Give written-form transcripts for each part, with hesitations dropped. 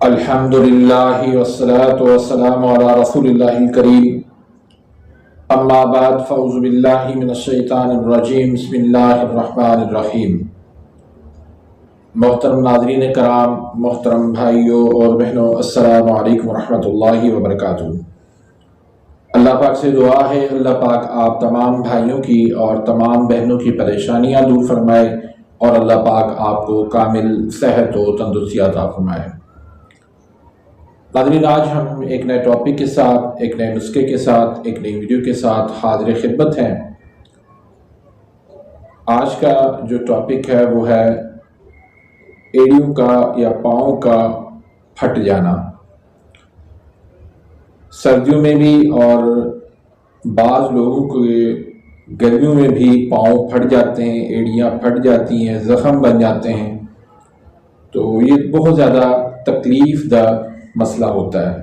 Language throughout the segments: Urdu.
الحمدللہ والصلاة والسلام علی رسول اللہ الکریم، اما بعد فاعوذ باللہ من الشیطان الرجیم، بسم اللہ الرحمن الرحیم۔ محترم ناظرین کرام، محترم بھائیوں اور بہنوں، السلام علیکم ورحمۃ اللہ وبرکاتہ۔ اللہ پاک سے دعا ہے اللہ پاک آپ تمام بھائیوں کی اور تمام بہنوں کی پریشانیاں دور فرمائے اور اللہ پاک آپ کو کامل صحت و تندرستی عطا فرمائے۔ ناظرین، آج ہم ایک نئے ٹاپک کے ساتھ، ایک نئے نسخے کے ساتھ، ایک نئی ویڈیو کے ساتھ حاضر خدمت ہیں۔ آج کا جو ٹاپک ہے وہ ہے ایڑیوں کا یا پاؤں کا پھٹ جانا۔ سردیوں میں بھی اور بعض لوگوں کے گرمیوں میں بھی پاؤں پھٹ جاتے ہیں، ایڑیاں پھٹ جاتی ہیں، زخم بن جاتے ہیں، تو یہ بہت زیادہ تکلیف دہ مسئلہ ہوتا ہے۔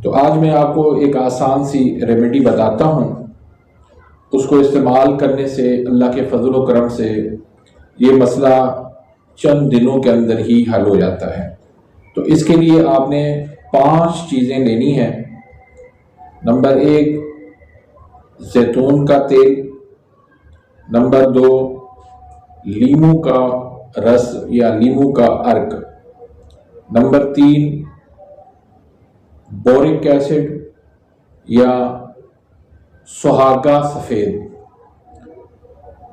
تو آج میں آپ کو ایک آسان سی ریمیڈی بتاتا ہوں، اس کو استعمال کرنے سے اللہ کے فضل و کرم سے یہ مسئلہ چند دنوں کے اندر ہی حل ہو جاتا ہے۔ تو اس کے لیے آپ نے 5 چیزیں لینی ہیں۔ نمبر 1 زیتون کا تیل، نمبر 2 لیموں کا رس یا لیموں کا عرق، نمبر 3 بورک ایسڈ یا سہاگا سفید،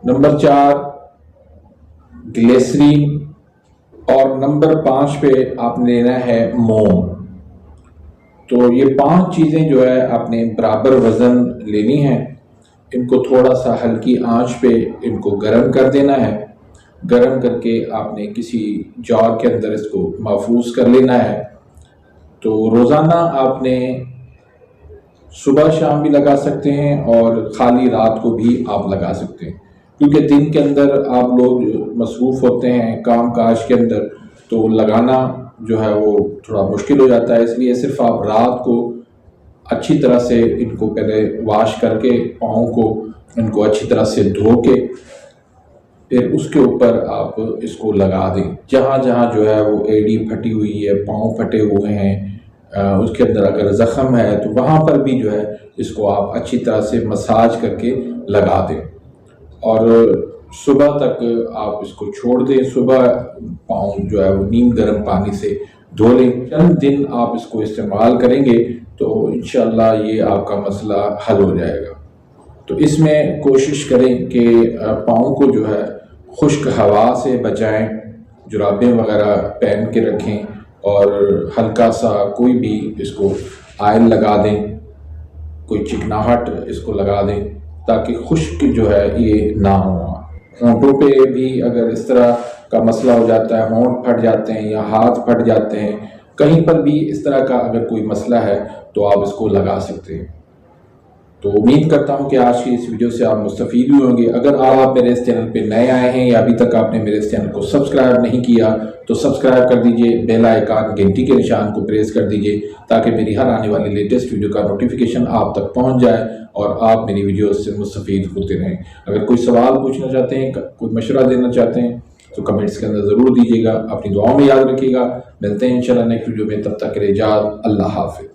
نمبر 4 گلیسرین، اور نمبر 5 پہ آپ نے لینا ہے موم۔ تو یہ 5 چیزیں جو ہے آپ نے برابر وزن لینی ہیں۔ ان کو تھوڑا سا ہلکی آنچ پہ ان کو گرم کر دینا ہے۔ گرم کر کے آپ نے کسی جار کے اندر اس کو محفوظ کر لینا ہے۔ تو روزانہ آپ نے صبح شام بھی لگا سکتے ہیں اور خالی رات کو بھی آپ لگا سکتے ہیں، کیونکہ دن کے اندر آپ لوگ مصروف ہوتے ہیں کام کاج کے اندر، تو لگانا جو ہے وہ تھوڑا مشکل ہو جاتا ہے۔ اس لیے صرف آپ رات کو اچھی طرح سے ان کو پہلے واش کر کے پاؤں کو ان کو اچھی طرح سے دھو کے پھر اس کے اوپر آپ اس کو لگا دیں۔ جہاں جہاں جو ہے وہ ایڑی پھٹی ہوئی ہے، پاؤں پھٹے ہوئے ہیں، اس کے اندر اگر زخم ہے تو وہاں پر بھی جو ہے اس کو آپ اچھی طرح سے مساج کر کے لگا دیں، اور صبح تک آپ اس کو چھوڑ دیں۔ صبح پاؤں جو ہے وہ نیم گرم پانی سے دھو لیں۔ چند دن آپ اس کو استعمال کریں گے تو انشاءاللہ یہ آپ کا مسئلہ حل ہو جائے گا۔ تو اس میں کوشش کریں کہ پاؤں کو جو ہے خشک ہوا سے بچائیں، جرابیں وغیرہ پہن کے رکھیں، اور ہلکا سا کوئی بھی اس کو آئل لگا دیں، کوئی چکناہٹ اس کو لگا دیں تاکہ خشک جو ہے یہ نہ ہو۔ ہونٹوں پہ بھی اگر اس طرح کا مسئلہ ہو جاتا ہے، ہونٹ پھٹ جاتے ہیں یا ہاتھ پھٹ جاتے ہیں، کہیں پر بھی اس طرح کا اگر کوئی مسئلہ ہے تو آپ اس کو لگا سکتے ہیں۔ تو امید کرتا ہوں کہ آج کی اس ویڈیو سے آپ مستفید ہوئے ہوں گے۔ اگر آپ میرے اس چینل پہ نئے آئے ہیں یا ابھی تک آپ نے میرے اس چینل کو سبسکرائب نہیں کیا تو سبسکرائب کر دیجئے، بیل آئیکن گھنٹی کے نشان کو پریس کر دیجئے تاکہ میری ہر آنے والی لیٹسٹ ویڈیو کا نوٹیفیکیشن آپ تک پہنچ جائے اور آپ میری ویڈیوز سے مستفید ہوتے رہیں۔ اگر کوئی سوال پوچھنا چاہتے ہیں، کوئی مشورہ دینا چاہتے ہیں تو کمنٹس کے اندر ضرور دیجیے گا۔ اپنی دعاؤں میں یاد رکھیے گا۔ ملتے ہیں انشاءاللہ نیکسٹ ویڈیو میں، تب تک کے لیے اجازت، اللہ حافظ۔